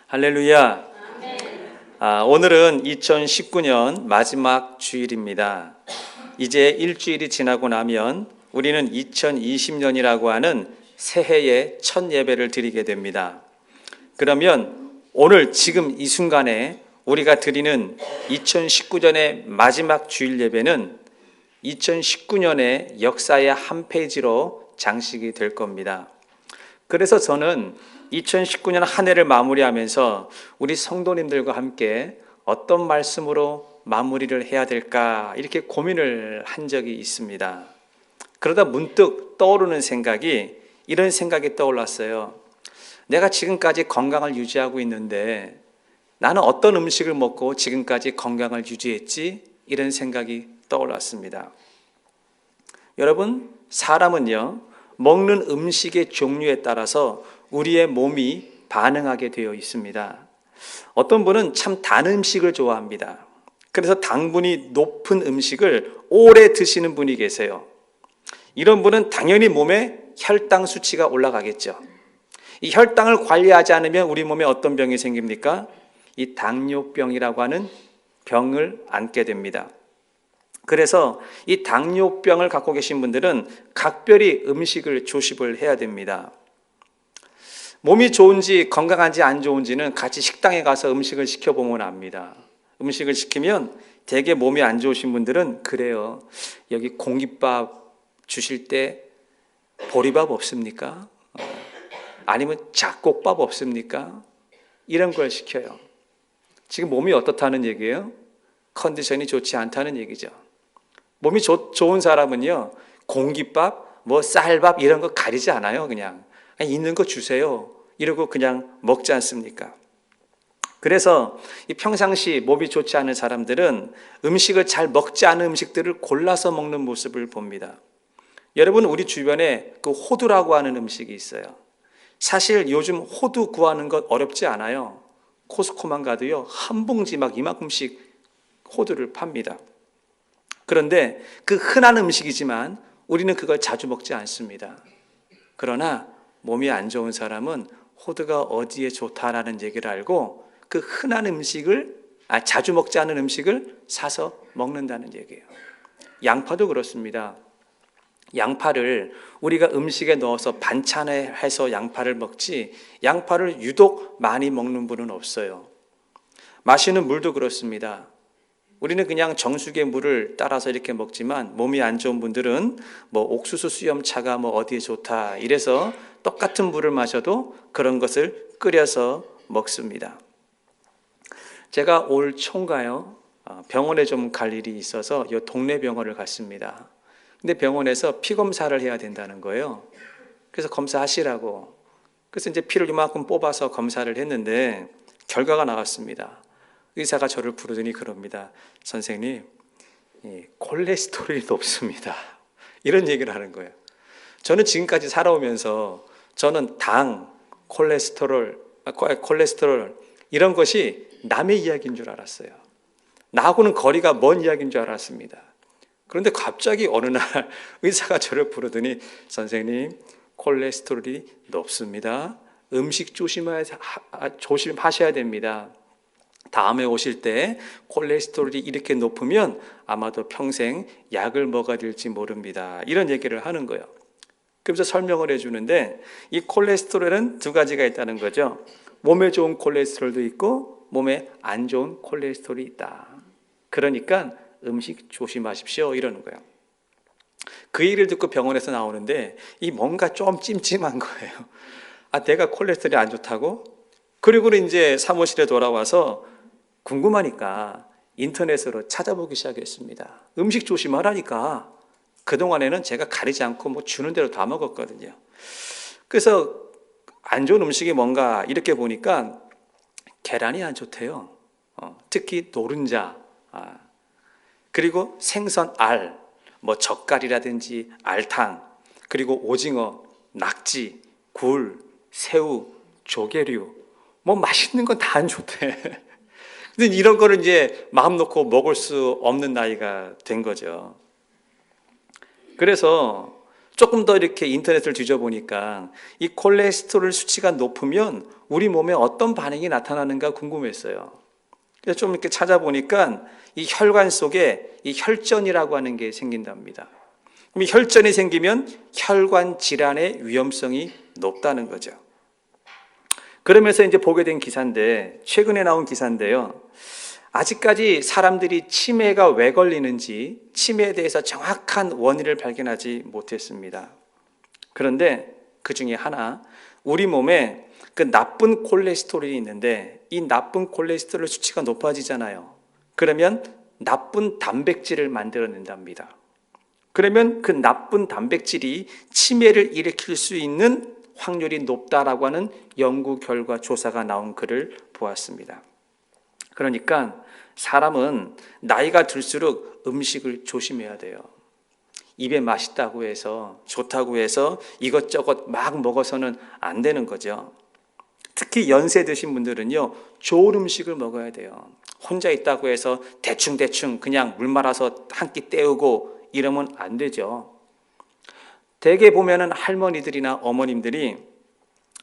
할렐루야. 오늘은 2019년 마지막 주일입니다. 이제 일주일이 지나고 나면 우리는 2020년이라고 하는 새해의 첫 예배를 드리게 됩니다. 그러면 오늘 지금 이 순간에 우리가 드리는 2019년의 마지막 주일 예배는 2019년의 역사의 한 페이지로 장식이 될 겁니다. 그래서 저는 2019년 한 해를 마무리하면서 우리 성도님들과 함께 어떤 말씀으로 마무리를 해야 될까 이렇게 고민을 한 적이 있습니다. 그러다 문득 떠오르는 생각이 이런 생각이 떠올랐어요. 내가 지금까지 건강을 유지하고 있는데 나는 어떤 음식을 먹고 지금까지 건강을 유지했지? 이런 생각이 떠올랐습니다. 여러분, 사람은요, 먹는 음식의 종류에 따라서 우리의 몸이 반응하게 되어 있습니다. 어떤 분은 참 단 음식을 좋아합니다. 그래서 당분이 높은 음식을 오래 드시는 분이 계세요. 이런 분은 당연히 몸에 혈당 수치가 올라가겠죠. 이 혈당을 관리하지 않으면 우리 몸에 어떤 병이 생깁니까? 이 당뇨병이라고 하는 병을 안게 됩니다. 그래서 이 당뇨병을 갖고 계신 분들은 각별히 음식을 조심을 해야 됩니다. 몸이 좋은지 건강한지 안 좋은지는 같이 식당에 가서 음식을 시켜보면 압니다. 음식을 시키면 되게 몸이 안 좋으신 분들은 그래요. 여기 공깃밥 주실 때 보리밥 없습니까? 아니면 잡곡밥 없습니까? 이런 걸 시켜요. 지금 몸이 어떻다는 얘기예요? 컨디션이 좋지 않다는 얘기죠. 몸이 좋은 사람은요, 공깃밥, 쌀밥 이런 거 가리지 않아요. 그냥 있는 거 주세요. 이러고 그냥 먹지 않습니까? 그래서 이 평상시 몸이 좋지 않은 사람들은 음식을 잘 먹지 않은 음식들을 골라서 먹는 모습을 봅니다. 여러분, 우리 주변에 그 호두라고 하는 음식이 있어요. 사실 요즘 호두 구하는 것 어렵지 않아요. 코스코만 가도요, 한 봉지 막 이만큼씩 호두를 팝니다. 그런데 그 흔한 음식이지만 우리는 그걸 자주 먹지 않습니다. 그러나 몸이 안 좋은 사람은 호두가 어디에 좋다라는 얘기를 알고 그 흔한 음식을, 자주 먹지 않은 음식을 사서 먹는다는 얘기예요. 양파도 그렇습니다. 양파를 우리가 음식에 넣어서 반찬에 해서 양파를 먹지 양파를 유독 많이 먹는 분은 없어요. 마시는 물도 그렇습니다. 우리는 그냥 정수기의 물을 따라서 이렇게 먹지만 몸이 안 좋은 분들은 옥수수 수염차가 어디에 좋다 이래서 똑같은 물을 마셔도 그런 것을 끓여서 먹습니다. 제가 올 초인가요? 병원에 좀 갈 일이 있어서 이 동네 병원을 갔습니다. 근데 병원에서 피 검사를 해야 된다는 거예요. 그래서 검사하시라고. 그래서 이제 피를 이만큼 뽑아서 검사를 했는데 결과가 나왔습니다. 의사가 저를 부르더니 그럽니다. 선생님, 콜레스테롤이 높습니다. 이런 얘기를 하는 거예요. 저는 지금까지 살아오면서 저는 당, 콜레스테롤 이런 것이 남의 이야기인 줄 알았어요. 나하고는 거리가 먼 이야기인 줄 알았습니다. 그런데 갑자기 어느 날 의사가 저를 부르더니 선생님, 콜레스테롤이 높습니다. 음식 조심하셔야 됩니다. 다음에 오실 때 콜레스테롤이 이렇게 높으면 아마도 평생 약을 먹어야 될지 모릅니다. 이런 얘기를 하는 거예요. 그래서 설명을 해주는데 이 콜레스테롤은 두 가지가 있다는 거죠. 몸에 좋은 콜레스테롤도 있고 몸에 안 좋은 콜레스테롤이 있다. 그러니까 음식 조심하십시오 이러는 거예요. 그 얘기를 듣고 병원에서 나오는데 이 뭔가 좀 찜찜한 거예요. 내가 콜레스테롤이 안 좋다고? 그리고 이제 사무실에 돌아와서 궁금하니까 인터넷으로 찾아보기 시작했습니다. 음식 조심하라니까. 그동안에는 제가 가리지 않고 주는 대로 다 먹었거든요. 그래서 안 좋은 음식이 뭔가 이렇게 보니까 계란이 안 좋대요. 특히 노른자, 그리고 생선 알, 젓갈이라든지 알탕, 그리고 오징어, 낙지, 굴, 새우, 조개류, 맛있는 건 다 안 좋대. 근데 이런 거를 이제 마음 놓고 먹을 수 없는 나이가 된 거죠. 그래서 조금 더 이렇게 인터넷을 뒤져보니까 이 콜레스테롤 수치가 높으면 우리 몸에 어떤 반응이 나타나는가 궁금했어요. 그래서 좀 이렇게 찾아보니까 이 혈관 속에 이 혈전이라고 하는 게 생긴답니다. 그럼 이 혈전이 생기면 혈관 질환의 위험성이 높다는 거죠. 그러면서 이제 보게 된 기사인데, 최근에 나온 기사인데요. 아직까지 사람들이 치매가 왜 걸리는지 치매에 대해서 정확한 원인을 발견하지 못했습니다. 그런데 그 중에 하나, 우리 몸에 그 나쁜 콜레스테롤이 있는데 이 나쁜 콜레스테롤 수치가 높아지잖아요. 그러면 나쁜 단백질을 만들어낸답니다. 그러면 그 나쁜 단백질이 치매를 일으킬 수 있는 확률이 높다라고 하는 연구 결과 조사가 나온 글을 보았습니다. 그러니까 사람은 나이가 들수록 음식을 조심해야 돼요. 입에 맛있다고 해서 좋다고 해서 이것저것 막 먹어서는 안 되는 거죠. 특히 연세 드신 분들은요, 좋은 음식을 먹어야 돼요. 혼자 있다고 해서 대충 그냥 물 말아서 한 끼 때우고 이러면 안 되죠. 대개 보면은 할머니들이나 어머님들이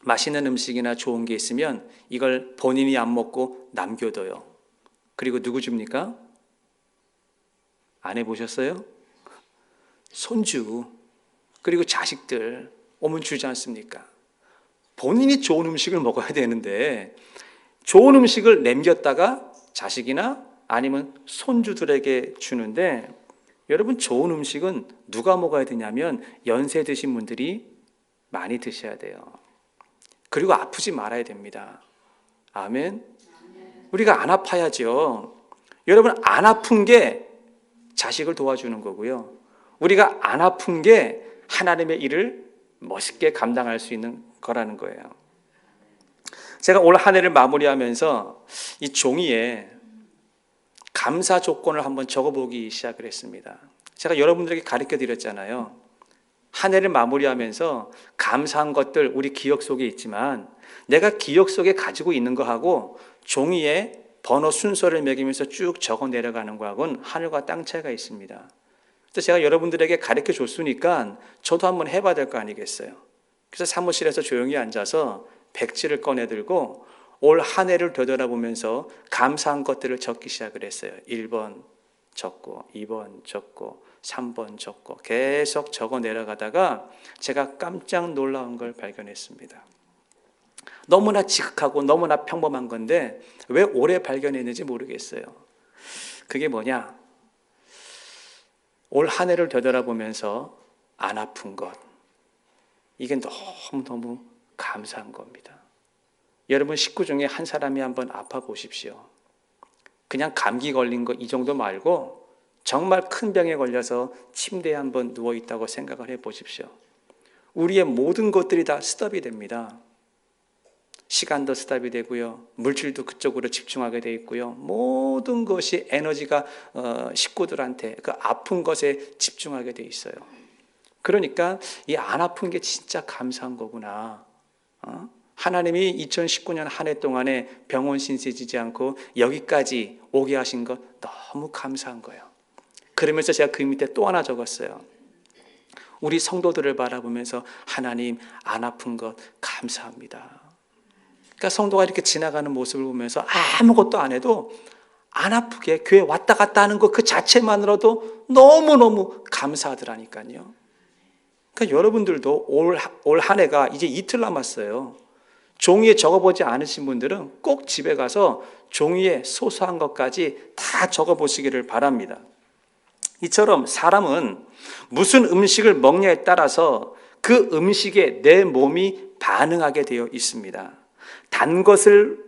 맛있는 음식이나 좋은 게 있으면 이걸 본인이 안 먹고 남겨둬요. 그리고 누구 줍니까? 안 해보셨어요? 손주, 그리고 자식들 오면 주지 않습니까? 본인이 좋은 음식을 먹어야 되는데 좋은 음식을 남겼다가 자식이나 아니면 손주들에게 주는데, 여러분, 좋은 음식은 누가 먹어야 되냐면 연세 드신 분들이 많이 드셔야 돼요. 그리고 아프지 말아야 됩니다. 아멘. 우리가 안 아파야죠. 여러분, 안 아픈 게 자식을 도와주는 거고요. 우리가 안 아픈 게 하나님의 일을 멋있게 감당할 수 있는 거라는 거예요. 제가 올 한 해를 마무리하면서 이 종이에 감사 조건을 한번 적어보기 시작을 했습니다. 제가 여러분들에게 가르쳐 드렸잖아요. 한 해를 마무리하면서 감사한 것들 우리 기억 속에 있지만 내가 기억 속에 가지고 있는 거하고 종이에 번호 순서를 매기면서 쭉 적어 내려가는 거하고는 하늘과 땅 차이가 있습니다. 그래서 제가 여러분들에게 가르쳐 줬으니까 저도 한번 해봐야 될 거 아니겠어요. 그래서 사무실에서 조용히 앉아서 백지를 꺼내 들고 올 한 해를 되돌아보면서 감사한 것들을 적기 시작을 했어요. 1번 적고 2번 적고 3번 적고 계속 적어 내려가다가 제가 깜짝 놀라운 걸 발견했습니다. 너무나 지극하고 너무나 평범한 건데 왜 오래 발견했는지 모르겠어요. 그게 뭐냐? 올 한 해를 되돌아보면서 안 아픈 것, 이게 너무너무 감사한 겁니다. 여러분 식구 중에 한 사람이 한번 아파 보십시오. 그냥 감기 걸린 거 이 정도 말고 정말 큰 병에 걸려서 침대에 한번 누워있다고 생각을 해보십시오. 우리의 모든 것들이 다 스톱이 됩니다. 시간도 스탑이 되고요. 물질도 그쪽으로 집중하게 돼 있고요. 모든 것이 에너지가 식구들한테 그 아픈 것에 집중하게 돼 있어요. 그러니까 이 안 아픈 게 진짜 감사한 거구나. 하나님이 2019년 한 해 동안에 병원 신세 지지 않고 여기까지 오게 하신 것 너무 감사한 거예요. 그러면서 제가 그 밑에 또 하나 적었어요. 우리 성도들을 바라보면서 하나님 안 아픈 것 감사합니다. 그러니까 성도가 이렇게 지나가는 모습을 보면서 아무것도 안 해도 안 아프게 교회 왔다 갔다 하는 것 그 자체만으로도 너무너무 감사하더라니까요. 그러니까 여러분들도 올 한 해가 이제 이틀 남았어요. 종이에 적어보지 않으신 분들은 꼭 집에 가서 종이에 소소한 것까지 다 적어보시기를 바랍니다. 이처럼 사람은 무슨 음식을 먹냐에 따라서 그 음식에 내 몸이 반응하게 되어 있습니다. 단 것을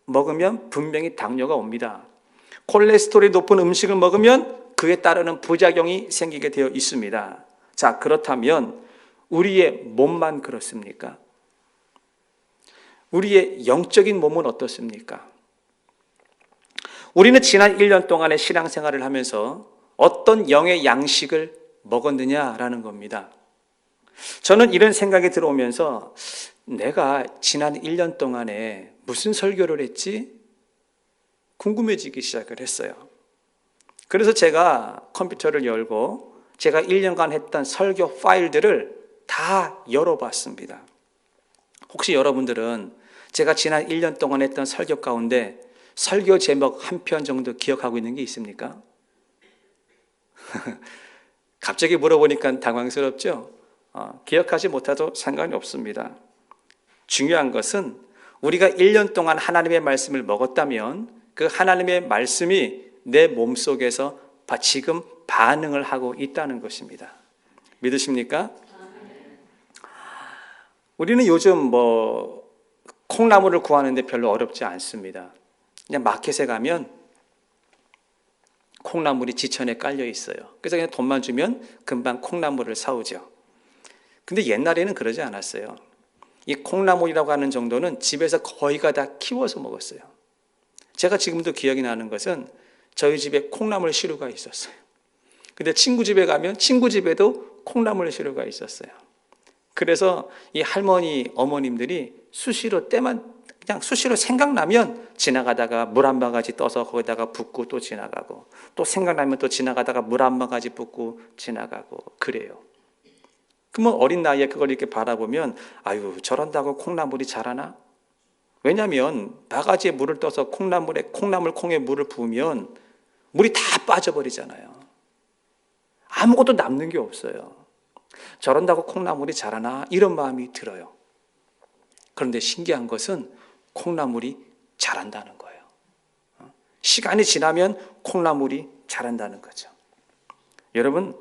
먹으면 분명히 당뇨가 옵니다. 콜레스테롤이 높은 음식을 먹으면 그에 따르는 부작용이 생기게 되어 있습니다. 자, 그렇다면 우리의 몸만 그렇습니까? 우리의 영적인 몸은 어떻습니까? 우리는 지난 1년 동안의 신앙생활을 하면서 어떤 영의 양식을 먹었느냐라는 겁니다. 저는 이런 생각이 들어오면서 내가 지난 1년 동안에 무슨 설교를 했지? 궁금해지기 시작을 했어요. 그래서 제가 컴퓨터를 열고 제가 1년간 했던 설교 파일들을 다 열어봤습니다. 혹시 여러분들은 제가 지난 1년 동안 했던 설교 가운데 설교 제목 한 편 정도 기억하고 있는 게 있습니까? 갑자기 물어보니까 당황스럽죠? 기억하지 못해도 상관이 없습니다. 중요한 것은 우리가 1년 동안 하나님의 말씀을 먹었다면 그 하나님의 말씀이 내 몸속에서 지금 반응을 하고 있다는 것입니다. 믿으십니까? 우리는 요즘 콩나물을 구하는데 별로 어렵지 않습니다. 그냥 마켓에 가면 콩나물이 지천에 깔려 있어요. 그래서 그냥 돈만 주면 금방 콩나물을 사오죠. 근데 옛날에는 그러지 않았어요. 이 콩나물이라고 하는 정도는 집에서 거의 다 키워서 먹었어요. 제가 지금도 기억이 나는 것은 저희 집에 콩나물 시루가 있었어요. 근데 친구 집에 가면 친구 집에도 콩나물 시루가 있었어요. 그래서 이 할머니, 어머님들이 수시로 그냥 수시로 생각나면 지나가다가 물 한 바가지 떠서 거기다가 붓고 또 지나가고, 또 생각나면 또 지나가다가 물 한 바가지 붓고 지나가고 그래요. 그러면 어린 나이에 그걸 이렇게 바라보면 아유, 저런다고 콩나물이 자라나? 왜냐하면 바가지에 물을 떠서 콩나물 콩에 물을 부으면 물이 다 빠져버리잖아요. 아무것도 남는 게 없어요. 저런다고 콩나물이 자라나? 이런 마음이 들어요. 그런데 신기한 것은 콩나물이 자란다는 거예요. 시간이 지나면 콩나물이 자란다는 거죠. 여러분,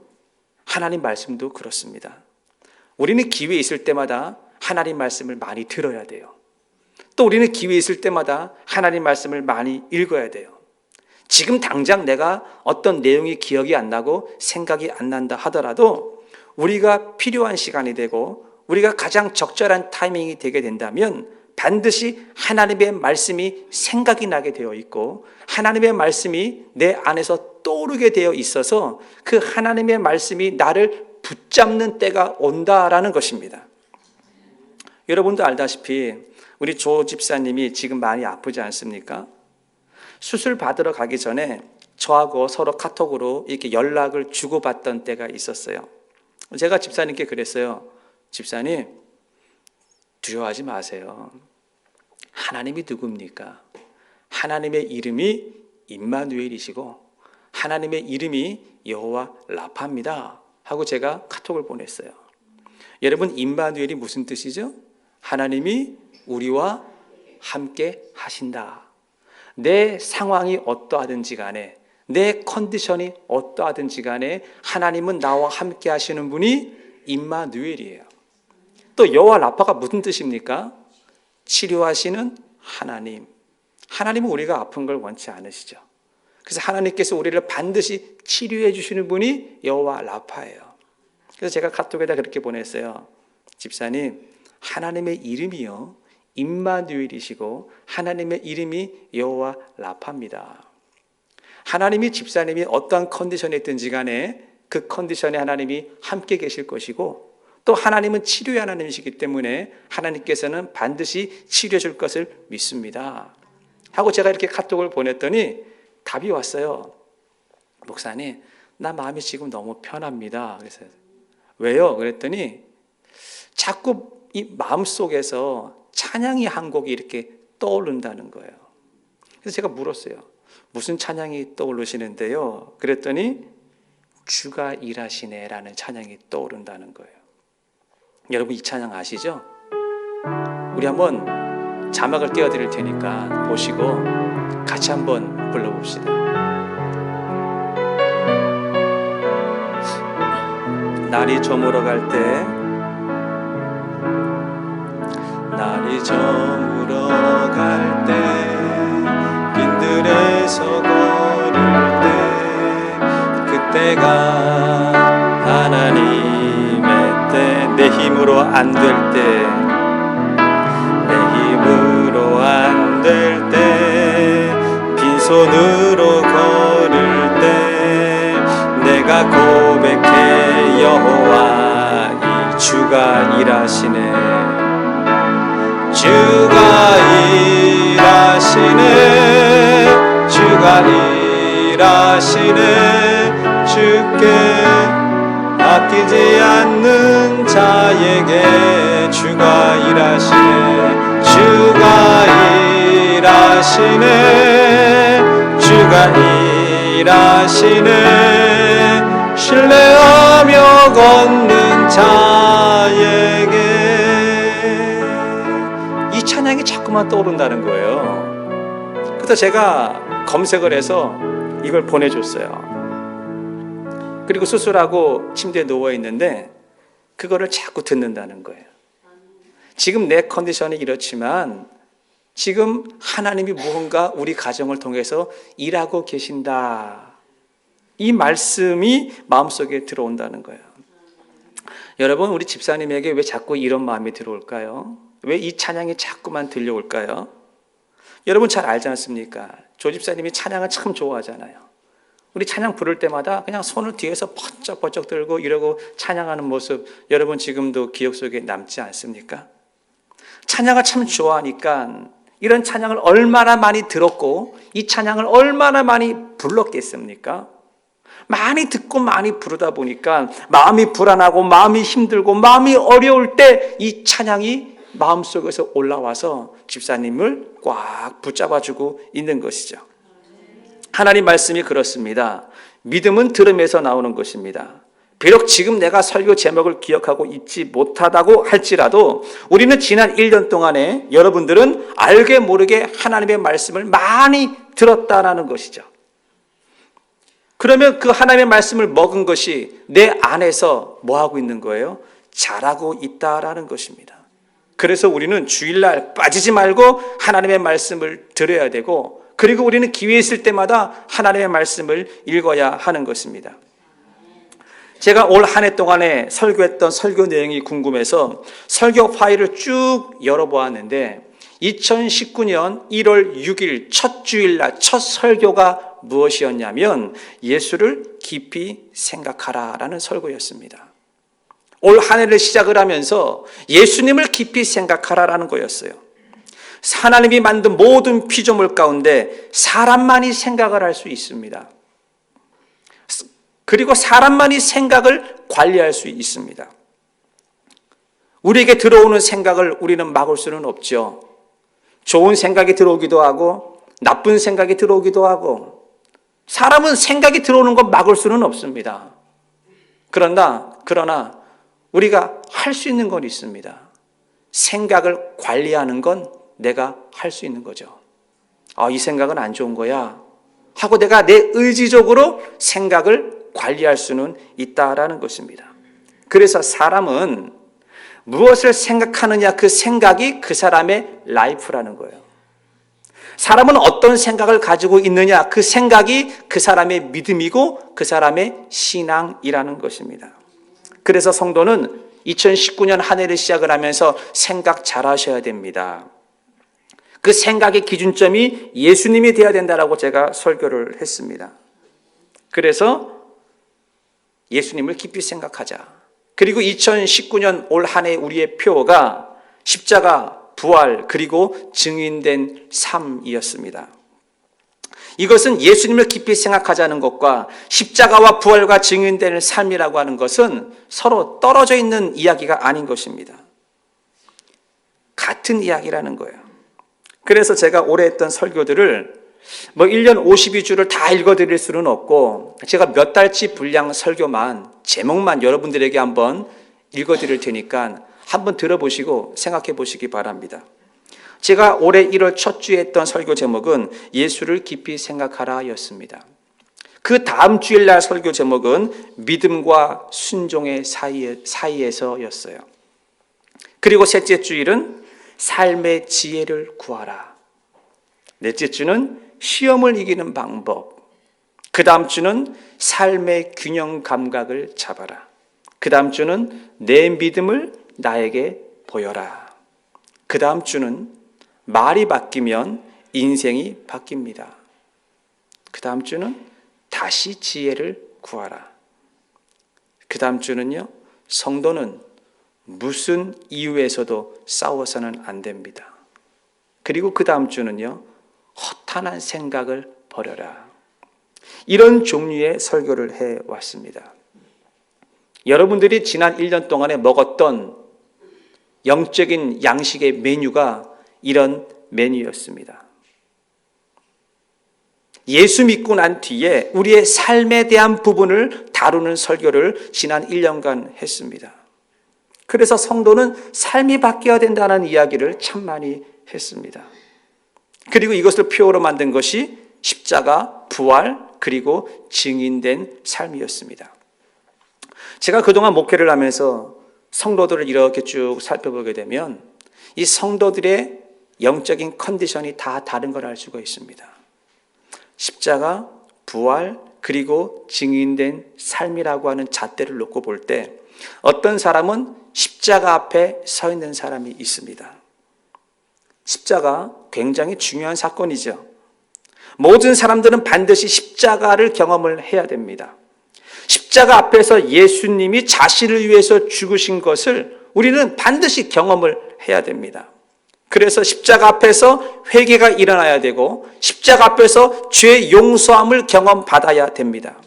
하나님 말씀도 그렇습니다. 우리는 기회 있을 때마다 하나님 말씀을 많이 들어야 돼요. 또 우리는 기회 있을 때마다 하나님 말씀을 많이 읽어야 돼요. 지금 당장 내가 어떤 내용이 기억이 안 나고 생각이 안 난다 하더라도 우리가 필요한 시간이 되고 우리가 가장 적절한 타이밍이 되게 된다면 반드시 하나님의 말씀이 생각이 나게 되어 있고 하나님의 말씀이 내 안에서 떠오르게 되어 있어서 그 하나님의 말씀이 나를 붙잡는 때가 온다라는 것입니다. 여러분도 알다시피 우리 조 집사님이 지금 많이 아프지 않습니까? 수술 받으러 가기 전에 저하고 서로 카톡으로 이렇게 연락을 주고받던 때가 있었어요. 제가 집사님께 그랬어요. 집사님, 두려워하지 마세요. 하나님이 누굽니까? 하나님의 이름이 임마누엘이시고 하나님의 이름이 여호와 라파입니다 하고 제가 카톡을 보냈어요. 여러분, 임마누엘이 무슨 뜻이죠? 하나님이 우리와 함께 하신다. 내 상황이 어떠하든지 간에 내 컨디션이 어떠하든지 간에 하나님은 나와 함께 하시는 분이 임마누엘이에요. 또 여호와 라파가 무슨 뜻입니까? 치료하시는 하나님. 하나님은 우리가 아픈 걸 원치 않으시죠. 그래서 하나님께서 우리를 반드시 치료해 주시는 분이 여호와 라파예요. 그래서 제가 카톡에다 그렇게 보냈어요. 집사님, 하나님의 이름이요 임마누엘이시고 하나님의 이름이 여호와 라파입니다. 하나님이 집사님이 어떠한 컨디션에 있든지 간에 그 컨디션에 하나님이 함께 계실 것이고 또 하나님은 치료의 하나님이시기 때문에 하나님께서는 반드시 치료해 줄 것을 믿습니다 하고 제가 이렇게 카톡을 보냈더니 답이 왔어요. 목사님, 나 마음이 지금 너무 편합니다. 그래서 왜요? 그랬더니 자꾸 이 마음속에서 찬양이 한 곡이 이렇게 떠오른다는 거예요. 그래서 제가 물었어요. 무슨 찬양이 떠오르시는데요? 그랬더니 주가 일하시네라는 찬양이 떠오른다는 거예요. 여러분, 이 찬양 아시죠? 우리 한번 자막을 띄워드릴 테니까 보시고 같이 한번 불러봅시다. 날이 저물어 갈 때, 날이 저물어 갈 때, 빈들에서 걸을 때, 그때가 하나님의 때, 내 힘으로 안 될 때, 내 힘으로 안 될 때, 빈손으로 걸을 때, 내가 고백해 여호와 이 주가 일하시네, 주가 일하시네, 주가 일하시네, 주께 아끼지 않는 자에게 주가 일하시네. 주가 일하시네. 주가 일하시네. 신뢰하며 걷는 자에게. 이 찬양이 자꾸만 떠오른다는 거예요. 그래서 제가 검색을 해서 이걸 보내줬어요. 그리고 수술하고 침대에 누워있는데 그거를 자꾸 듣는다는 거예요. 지금 내 컨디션이 이렇지만 지금 하나님이 무언가 우리 가정을 통해서 일하고 계신다. 이 말씀이 마음속에 들어온다는 거예요. 여러분, 우리 집사님에게 왜 자꾸 이런 마음이 들어올까요? 왜 이 찬양이 자꾸만 들려올까요? 여러분 잘 알지 않습니까? 조 집사님이 찬양을 참 좋아하잖아요. 우리 찬양 부를 때마다 그냥 손을 뒤에서 번쩍번쩍 들고 이러고 찬양하는 모습, 여러분 지금도 기억 속에 남지 않습니까? 찬양을 참 좋아하니까 이런 찬양을 얼마나 많이 들었고 이 찬양을 얼마나 많이 불렀겠습니까? 많이 듣고 많이 부르다 보니까 마음이 불안하고 마음이 힘들고 마음이 어려울 때 이 찬양이 마음속에서 올라와서 집사님을 꽉 붙잡아주고 있는 것이죠. 하나님 말씀이 그렇습니다. 믿음은 들음에서 나오는 것입니다. 비록 지금 내가 설교 제목을 기억하고 있지 못하다고 할지라도 우리는 지난 1년 동안에 여러분들은 알게 모르게 하나님의 말씀을 많이 들었다라는 것이죠. 그러면 그 하나님의 말씀을 먹은 것이 내 안에서 뭐하고 있는 거예요? 자라고 있다라는 것입니다. 그래서 우리는 주일날 빠지지 말고 하나님의 말씀을 들어야 되고, 그리고 우리는 기회 있을 때마다 하나님의 말씀을 읽어야 하는 것입니다. 제가 올 한 해 동안에 설교했던 설교 내용이 궁금해서 설교 파일을 쭉 열어보았는데 2019년 1월 6일 첫 주일날 첫 설교가 무엇이었냐면 예수를 깊이 생각하라라는 설교였습니다. 올 한 해를 시작을 하면서 예수님을 깊이 생각하라라는 거였어요. 하나님이 만든 모든 피조물 가운데 사람만이 생각을 할 수 있습니다. 그리고 사람만이 생각을 관리할 수 있습니다. 우리에게 들어오는 생각을 우리는 막을 수는 없죠. 좋은 생각이 들어오기도 하고 나쁜 생각이 들어오기도 하고, 사람은 생각이 들어오는 건 막을 수는 없습니다. 그러나 우리가 할 수 있는 건 있습니다. 생각을 관리하는 건 내가 할 수 있는 거죠. 이 생각은 안 좋은 거야 하고 내가 내 의지적으로 생각을 관리할 수는 있다라는 것입니다. 그래서 사람은 무엇을 생각하느냐, 그 생각이 그 사람의 라이프라는 거예요. 사람은 어떤 생각을 가지고 있느냐, 그 생각이 그 사람의 믿음이고 그 사람의 신앙이라는 것입니다. 그래서 성도는 2019년 한 해를 시작을 하면서 생각 잘 하셔야 됩니다. 그 생각의 기준점이 예수님이 되어야 된다라고 제가 설교를 했습니다. 그래서 예수님을 깊이 생각하자. 그리고 2019년 올 한 해 우리의 표어가 십자가, 부활, 그리고 증인된 삶이었습니다. 이것은 예수님을 깊이 생각하자는 것과 십자가와 부활과 증인된 삶이라고 하는 것은 서로 떨어져 있는 이야기가 아닌 것입니다. 같은 이야기라는 거예요. 그래서 제가 올해 했던 설교들을 1년 52주를 다 읽어드릴 수는 없고, 제가 몇 달치 분량 설교만, 제목만 여러분들에게 한번 읽어드릴 테니까 한번 들어보시고 생각해 보시기 바랍니다. 제가 올해 1월 첫 주에 했던 설교 제목은 예수를 깊이 생각하라 였습니다. 그 다음 주일날 설교 제목은 믿음과 순종의 사이에서 였어요. 그리고 셋째 주일은 삶의 지혜를 구하라. 넷째 주는 시험을 이기는 방법. 그 다음 주는 삶의 균형 감각을 잡아라. 그 다음 주는 내 믿음을 나에게 보여라. 그 다음 주는 말이 바뀌면 인생이 바뀝니다. 그 다음 주는 다시 지혜를 구하라. 그 다음 주는요, 성도는 무슨 이유에서도 싸워서는 안 됩니다. 그리고 그 다음 주는요, 허탄한 생각을 버려라. 이런 종류의 설교를 해왔습니다. 여러분들이 지난 1년 동안에 먹었던 영적인 양식의 메뉴가 이런 메뉴였습니다. 예수 믿고 난 뒤에 우리의 삶에 대한 부분을 다루는 설교를 지난 1년간 했습니다. 그래서 성도는 삶이 바뀌어야 된다는 이야기를 참 많이 했습니다. 그리고 이것을 표어로 만든 것이 십자가, 부활, 그리고 증인된 삶이었습니다. 제가 그동안 목회를 하면서 성도들을 이렇게 쭉 살펴보게 되면 이 성도들의 영적인 컨디션이 다 다른 걸 알 수가 있습니다. 십자가, 부활, 그리고 증인된 삶이라고 하는 잣대를 놓고 볼 때 어떤 사람은 십자가 앞에 서 있는 사람이 있습니다. 십자가 굉장히 중요한 사건이죠. 모든 사람들은 반드시 십자가를 경험을 해야 됩니다. 십자가 앞에서 예수님이 자신을 위해서 죽으신 것을 우리는 반드시 경험을 해야 됩니다. 그래서 십자가 앞에서 회개가 일어나야 되고 십자가 앞에서 죄 용서함을 경험받아야 됩니다.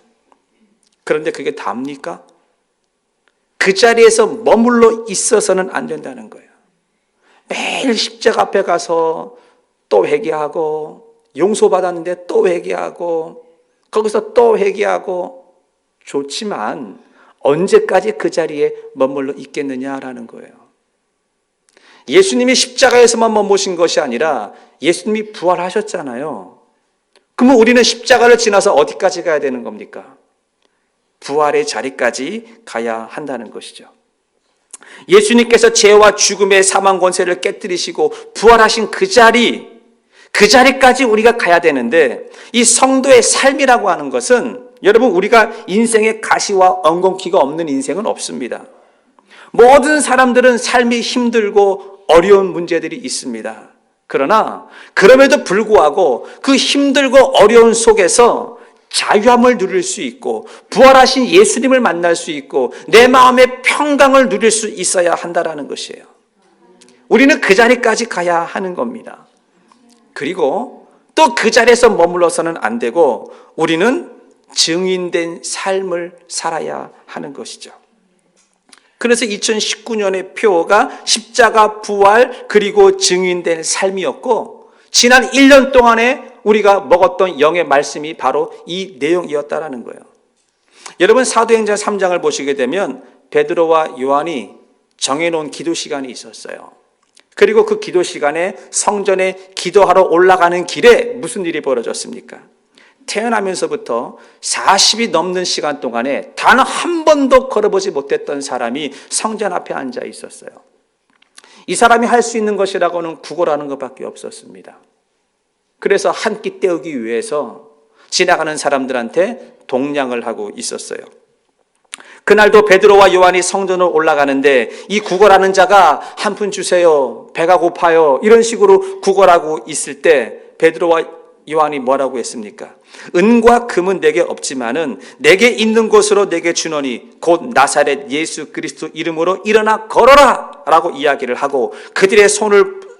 그런데 그게 답니까? 그 자리에서 머물러 있어서는 안 된다는 거예요. 매일 십자가 앞에 가서 또 회개하고 용서받았는데 또 회개하고 거기서 또 회개하고 좋지만 언제까지 그 자리에 머물러 있겠느냐라는 거예요. 예수님이 십자가에서만 머무신 것이 아니라 예수님이 부활하셨잖아요. 그러면 우리는 십자가를 지나서 어디까지 가야 되는 겁니까? 부활의 자리까지 가야 한다는 것이죠. 예수님께서 죄와 죽음의 사망 권세를 깨뜨리시고 부활하신 그 자리까지 우리가 가야 되는데 이 성도의 삶이라고 하는 것은 여러분 우리가 인생에 가시와 엉겅퀴가 없는 인생은 없습니다. 모든 사람들은 삶이 힘들고 어려운 문제들이 있습니다. 그러나 그럼에도 불구하고 그 힘들고 어려운 속에서 자유함을 누릴 수 있고 부활하신 예수님을 만날 수 있고 내 마음의 평강을 누릴 수 있어야 한다는 것이에요. 우리는 그 자리까지 가야 하는 겁니다. 그리고 또 그 자리에서 머물러서는 안 되고 우리는 증인된 삶을 살아야 하는 것이죠. 그래서 2019년의 표어가 십자가, 부활, 그리고 증인된 삶이었고 지난 1년 동안에 우리가 먹었던 영의 말씀이 바로 이 내용이었다라는 거예요. 여러분 사도행전 3장을 보시게 되면 베드로와 요한이 정해놓은 기도 시간이 있었어요. 그리고 그 기도 시간에 성전에 기도하러 올라가는 길에 무슨 일이 벌어졌습니까? 태어나면서부터 40이 넘는 시간 동안에 단 한 번도 걸어보지 못했던 사람이 성전 앞에 앉아 있었어요. 이 사람이 할 수 있는 것이라고는 구걸하는 것밖에 없었습니다. 그래서 한 끼 때우기 위해서 지나가는 사람들한테 동냥을 하고 있었어요. 그날도 베드로와 요한이 성전으로 올라가는데 이 구걸하는 자가 한 푼 주세요, 배가 고파요 이런 식으로 구걸하고 있을 때 베드로와 요한이 뭐라고 했습니까? 은과 금은 내게 없지만은 내게 있는 곳으로 내게 주노니 곧 나사렛 예수 그리스도 이름으로 일어나 걸어라 라고 이야기를 하고 그들의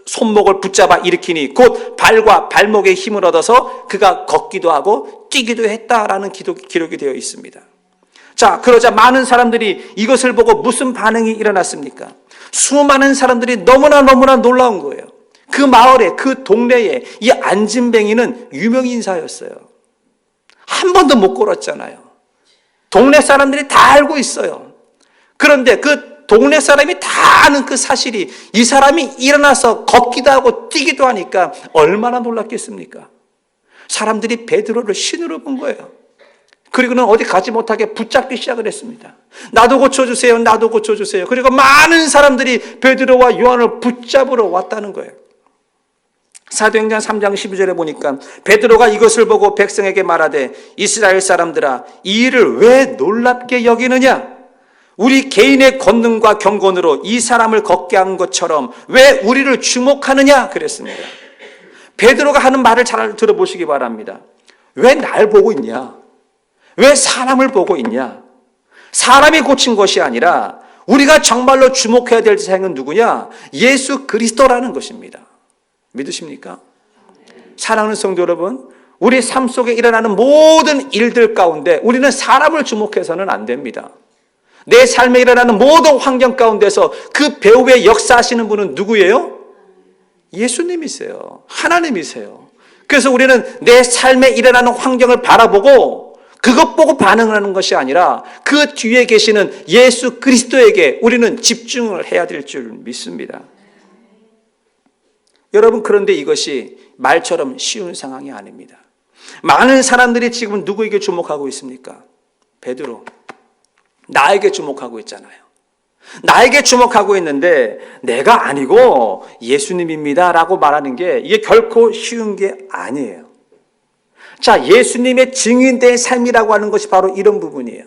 손목을 붙잡아 일으키니 곧 발과 발목에 힘을 얻어서 그가 걷기도 하고 뛰기도 했다라는 기록이 되어 있습니다. 자, 그러자 많은 사람들이 이것을 보고 무슨 반응이 일어났습니까? 수많은 사람들이 너무나 놀라운 거예요. 그 마을에, 그 동네에 이 안진뱅이는 유명 인사였어요. 한 번도 못 걸었잖아요. 동네 사람들이 다 알고 있어요. 그런데 그 동네 사람이 다 아는 그 사실이 이 사람이 일어나서 걷기도 하고 뛰기도 하니까 얼마나 놀랐겠습니까? 사람들이 베드로를 신으로 본 거예요. 그리고는 어디 가지 못하게 붙잡기 시작을 했습니다. 나도 고쳐주세요. 나도 고쳐주세요. 그리고 많은 사람들이 베드로와 요한을 붙잡으러 왔다는 거예요. 사도행전 3장 12절에 보니까 베드로가 이것을 보고 백성에게 말하되 이스라엘 사람들아 이 일을 왜 놀랍게 여기느냐? 우리 개인의 권능과 경건으로 이 사람을 걷게 한 것처럼 왜 우리를 주목하느냐? 그랬습니다. 베드로가 하는 말을 잘 들어보시기 바랍니다. 왜 날 보고 있냐? 왜 사람을 보고 있냐? 사람이 고친 것이 아니라 우리가 정말로 주목해야 될 대상은 누구냐? 예수 그리스도라는 것입니다. 믿으십니까? 사랑하는 성도 여러분, 우리 삶 속에 일어나는 모든 일들 가운데 우리는 사람을 주목해서는 안 됩니다. 내 삶에 일어나는 모든 환경 가운데서 그 배후에 역사하시는 분은 누구예요? 예수님이세요. 하나님이세요. 그래서 우리는 내 삶에 일어나는 환경을 바라보고 그것 보고 반응하는 것이 아니라 그 뒤에 계시는 예수 그리스도에게 우리는 집중을 해야 될 줄 믿습니다. 여러분, 그런데 이것이 말처럼 쉬운 상황이 아닙니다. 많은 사람들이 지금 누구에게 주목하고 있습니까? 베드로. 나에게 주목하고 있잖아요. 나에게 주목하고 있는데 내가 아니고 예수님입니다 라고 말하는 게 이게 결코 쉬운 게 아니에요. 자, 예수님의 증인된 삶이라고 하는 것이 바로 이런 부분이에요.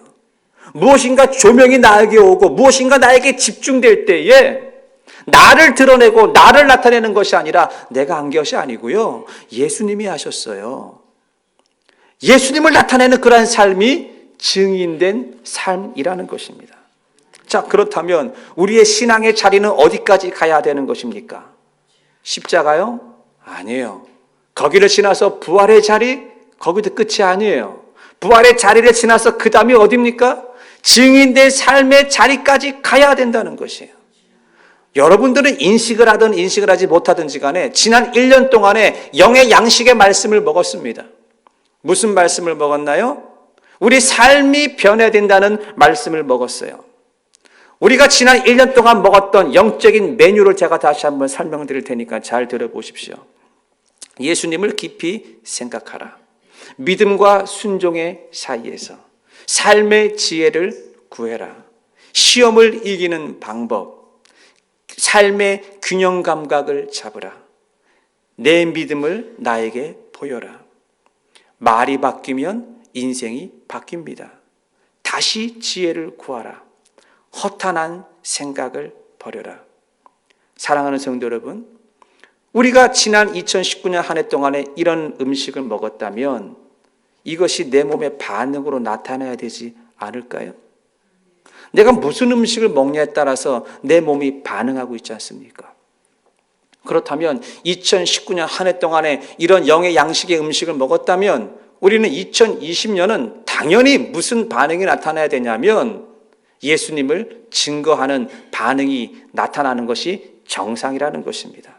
무엇인가 조명이 나에게 오고 무엇인가 나에게 집중될 때에 나를 드러내고 나를 나타내는 것이 아니라 내가 한 것이 아니고요. 예수님이 하셨어요. 예수님을 나타내는 그러한 삶이 증인된 삶이라는 것입니다. 자, 그렇다면 우리의 신앙의 자리는 어디까지 가야 되는 것입니까? 십자가요? 아니에요. 거기를 지나서 부활의 자리? 거기도 끝이 아니에요. 부활의 자리를 지나서 그 다음이 어디입니까? 증인된 삶의 자리까지 가야 된다는 것이에요. 여러분들은 인식을 하든 인식을 하지 못하든지 간에 지난 1년 동안에 영의 양식의 말씀을 먹었습니다. 무슨 말씀을 먹었나요? 우리 삶이 변해야 된다는 말씀을 먹었어요. 우리가 지난 1년 동안 먹었던 영적인 메뉴를 제가 다시 한번 설명드릴 테니까 잘 들어보십시오. 예수님을 깊이 생각하라. 믿음과 순종의 사이에서 삶의 지혜를 구해라. 시험을 이기는 방법, 삶의 균형 감각을 잡으라. 내 믿음을 나에게 보여라. 말이 바뀌면 인생이 바뀝니다. 다시 지혜를 구하라. 허탄한 생각을 버려라. 사랑하는 성도 여러분, 우리가 지난 2019년 한 해 동안에 이런 음식을 먹었다면 이것이 내 몸의 반응으로 나타나야 되지 않을까요? 내가 무슨 음식을 먹냐에 따라서 내 몸이 반응하고 있지 않습니까? 그렇다면 2019년 한 해 동안에 이런 영의 양식의 음식을 먹었다면 우리는 2020년은 당연히 무슨 반응이 나타나야 되냐면 예수님을 증거하는 반응이 나타나는 것이 정상이라는 것입니다.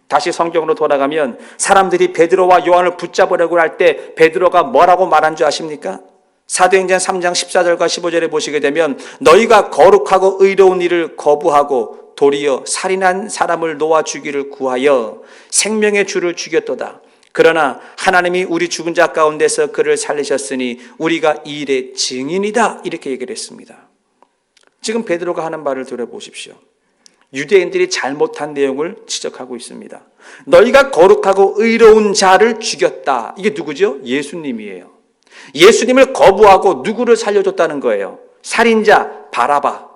다시 성경으로 돌아가면 사람들이 베드로와 요한을 붙잡으려고 할 때 베드로가 뭐라고 말한 줄 아십니까? 사도행전 3장 14절과 15절에 보시게 되면 너희가 거룩하고 의로운 일을 거부하고 도리어 살인한 사람을 놓아 주기를 구하여 생명의 주를 죽였도다. 그러나 하나님이 우리 죽은 자 가운데서 그를 살리셨으니 우리가 이 일의 증인이다. 이렇게 얘기를 했습니다. 지금 베드로가 하는 말을 들어보십시오. 유대인들이 잘못한 내용을 지적하고 있습니다. 너희가 거룩하고 의로운 자를 죽였다. 이게 누구죠? 예수님이에요. 예수님을 거부하고 누구를 살려줬다는 거예요? 살인자 바라바.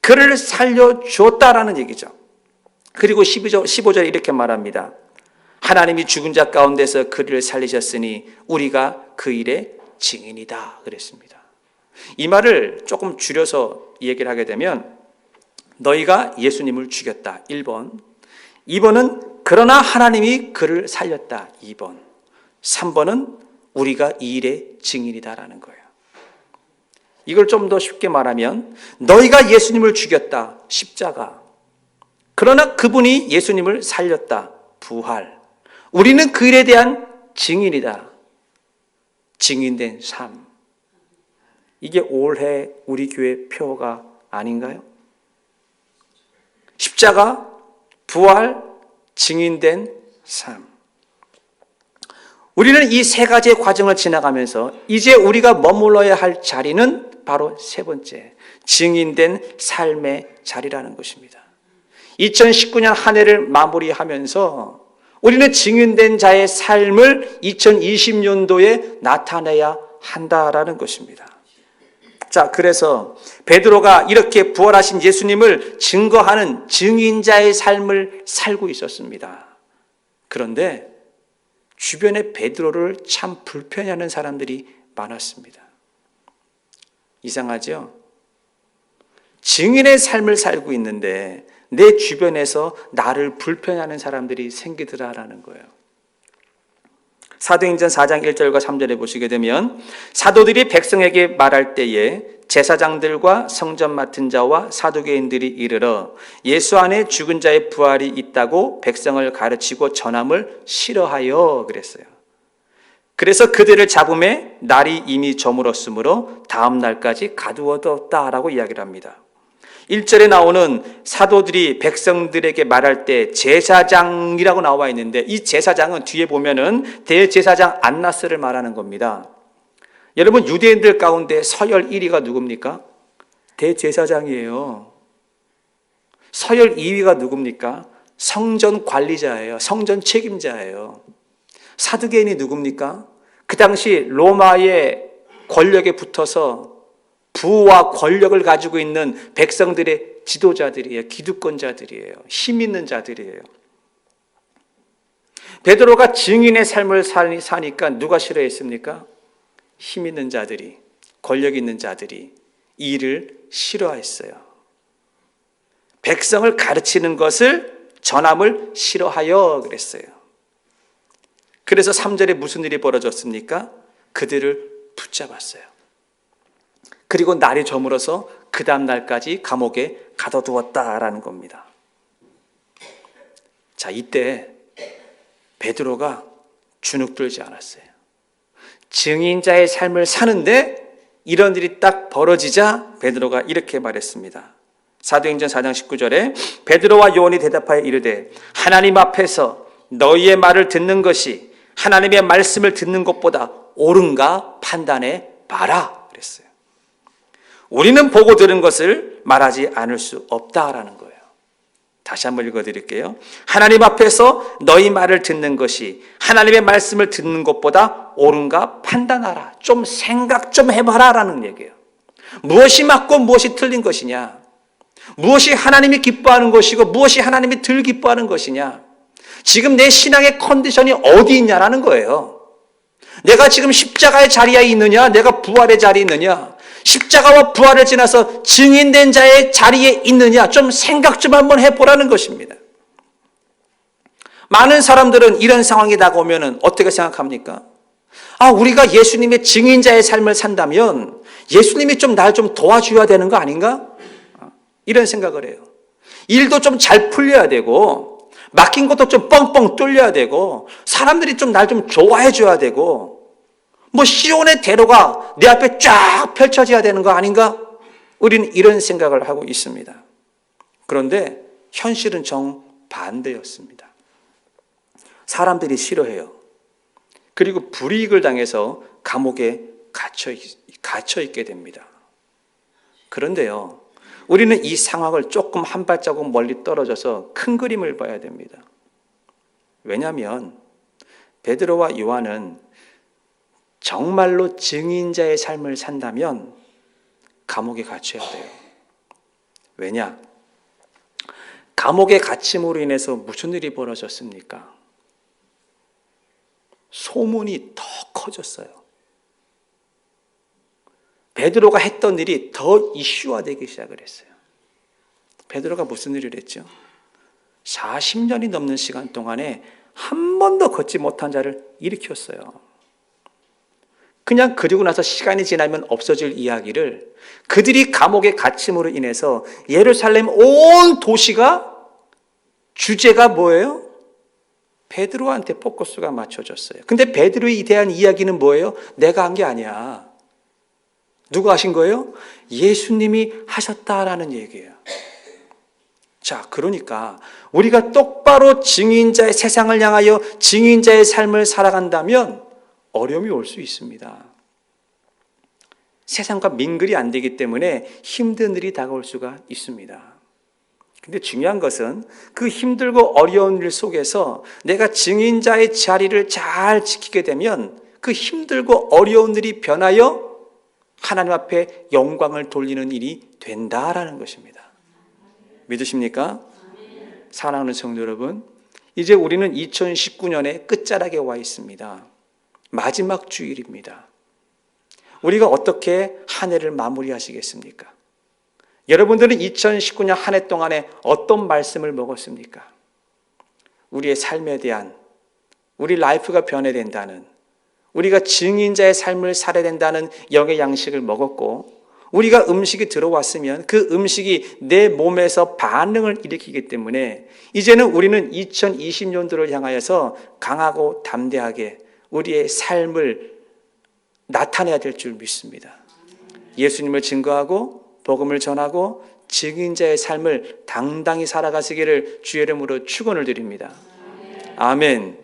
그를 살려줬다라는 얘기죠. 그리고 15절에 이렇게 말합니다. 하나님이 죽은 자 가운데서 그를 살리셨으니 우리가 그 일의 증인이다 그랬습니다. 이 말을 조금 줄여서 얘기를 하게 되면 너희가 예수님을 죽였다 1번, 2번은 그러나 하나님이 그를 살렸다 2번, 3번은 우리가 이 일의 증인이다라는 거예요. 이걸 좀 더 쉽게 말하면 너희가 예수님을 죽였다 십자가, 그러나 그분이 예수님을 살렸다 부활, 우리는 그 일에 대한 증인이다 증인된 삶. 이게 올해 우리 교회 표가 아닌가요? 십자가, 부활, 증인된 삶. 우리는 이 세 가지의 과정을 지나가면서 이제 우리가 머물러야 할 자리는 바로 세 번째, 증인된 삶의 자리라는 것입니다. 2019년 한 해를 마무리하면서 우리는 증인된 자의 삶을 2020년도에 나타내야 한다라는 것입니다. 자, 그래서 베드로가 이렇게 부활하신 예수님을 증거하는 증인자의 삶을 살고 있었습니다. 그런데 주변에 베드로를 참 불편해하는 사람들이 많았습니다. 이상하죠? 증인의 삶을 살고 있는데 내 주변에서 나를 불편해하는 사람들이 생기더라라는 거예요. 사도행전 4장 1절과 3절에 보시게 되면 사도들이 백성에게 말할 때에 제사장들과 성전 맡은 자와 사두개인들이 이르러 예수 안에 죽은 자의 부활이 있다고 백성을 가르치고 전함을 싫어하여 그랬어요. 그래서 그들을 잡음에 날이 이미 저물었으므로 다음 날까지 가두어뒀다라고 이야기를 합니다. 1절에 나오는 사도들이 백성들에게 말할 때 제사장이라고 나와 있는데, 이 제사장은 뒤에 보면은 대제사장 안나스를 말하는 겁니다. 여러분, 유대인들 가운데 서열 1위가 누굽니까? 대제사장이에요. 서열 2위가 누굽니까? 성전 관리자예요. 성전 책임자예요. 사두개인이 누굽니까? 그 당시 로마의 권력에 붙어서 부와 권력을 가지고 있는 백성들의 지도자들이에요. 기득권자들이에요. 힘 있는 자들이에요. 베드로가 증인의 삶을 사니까 누가 싫어했습니까? 힘 있는 자들이, 권력 있는 자들이 이 일을 싫어했어요. 백성을 가르치는 것을, 전함을 싫어하여 그랬어요. 그래서 3절에 무슨 일이 벌어졌습니까? 그들을 붙잡았어요. 그리고 날이 저물어서 그 다음 날까지 감옥에 가둬두었다라는 겁니다. 자, 이때 베드로가 주눅들지 않았어요. 증인자의 삶을 사는데 이런 일이 딱 벌어지자 베드로가 이렇게 말했습니다. 사도행전 4장 19절에 베드로와 요한이 대답하여 이르되 하나님 앞에서 너희의 말을 듣는 것이 하나님의 말씀을 듣는 것보다 옳은가 판단해 봐라 그랬어요. 우리는 보고 들은 것을 말하지 않을 수 없다라는 거예요. 다시 한번 읽어드릴게요. 하나님 앞에서 너희 말을 듣는 것이 하나님의 말씀을 듣는 것보다 옳은가 판단하라. 좀 생각 좀 해봐라 라는 얘기예요. 무엇이 맞고 무엇이 틀린 것이냐, 무엇이 하나님이 기뻐하는 것이고 무엇이 하나님이 덜 기뻐하는 것이냐, 지금 내 신앙의 컨디션이 어디 있냐라는 거예요. 내가 지금 십자가의 자리에 있느냐, 내가 부활의 자리에 있느냐, 십자가와 부활을 지나서 증인된 자의 자리에 있느냐, 좀 생각 좀 한번 해보라는 것입니다. 많은 사람들은 이런 상황이 다가오면 어떻게 생각합니까? 우리가 예수님의 증인자의 삶을 산다면 예수님이 좀 날 좀 도와줘야 되는 거 아닌가? 이런 생각을 해요. 일도 좀 잘 풀려야 되고, 막힌 것도 좀 뻥뻥 뚫려야 되고, 사람들이 좀 날 좀 좋아해 줘야 되고, 시온의 대로가 내 앞에 쫙 펼쳐져야 되는 거 아닌가? 우리는 이런 생각을 하고 있습니다. 그런데 현실은 정반대였습니다. 사람들이 싫어해요. 그리고 불이익을 당해서 감옥에 갇혀 있게 됩니다. 그런데요, 우리는 이 상황을 조금 한 발자국 멀리 떨어져서 큰 그림을 봐야 됩니다. 왜냐하면 베드로와 요한은 정말로 증인자의 삶을 산다면 감옥에 갇혀야 돼요. 왜냐? 감옥에 갇힘으로 인해서 무슨 일이 벌어졌습니까? 소문이 더 커졌어요. 베드로가 했던 일이 더 이슈화되기 시작을 했어요. 베드로가 무슨 일을 했죠? 40년이 넘는 시간 동안에 한 번도 걷지 못한 자를 일으켰어요. 그냥 그리고 나서 시간이 지나면 없어질 이야기를 그들이 감옥에 갇힘으로 인해서 예루살렘 온 도시가 주제가 뭐예요? 베드로한테 포커스가 맞춰졌어요. 근데 베드로에 대한 이야기는 뭐예요? 내가 한 게 아니야. 누가 하신 거예요? 예수님이 하셨다라는 얘기예요. 자, 그러니까 우리가 똑바로 증인자의 세상을 향하여 증인자의 삶을 살아간다면 어려움이 올 수 있습니다. 세상과 민글이 안 되기 때문에 힘든 일이 다가올 수가 있습니다. 근데 중요한 것은 그 힘들고 어려운 일 속에서 내가 증인자의 자리를 잘 지키게 되면 그 힘들고 어려운 일이 변하여 하나님 앞에 영광을 돌리는 일이 된다라는 것입니다. 믿으십니까? 사랑하는 성도 여러분, 이제 우리는 2019년의 끝자락에 와 있습니다. 마지막 주일입니다. 우리가 어떻게 한 해를 마무리하시겠습니까? 여러분들은 2019년 한 해 동안에 어떤 말씀을 먹었습니까? 우리의 삶에 대한, 우리 라이프가 변해야 된다는, 우리가 증인자의 삶을 살아야 된다는 영의 양식을 먹었고, 우리가 음식이 들어왔으면 그 음식이 내 몸에서 반응을 일으키기 때문에 이제는 우리는 2020년도를 향하여서 강하고 담대하게 우리의 삶을 나타내야 될 줄 믿습니다. 예수님을 증거하고 복음을 전하고 증인자의 삶을 당당히 살아가시기를 주의 이름으로 축원을 드립니다. 아멘.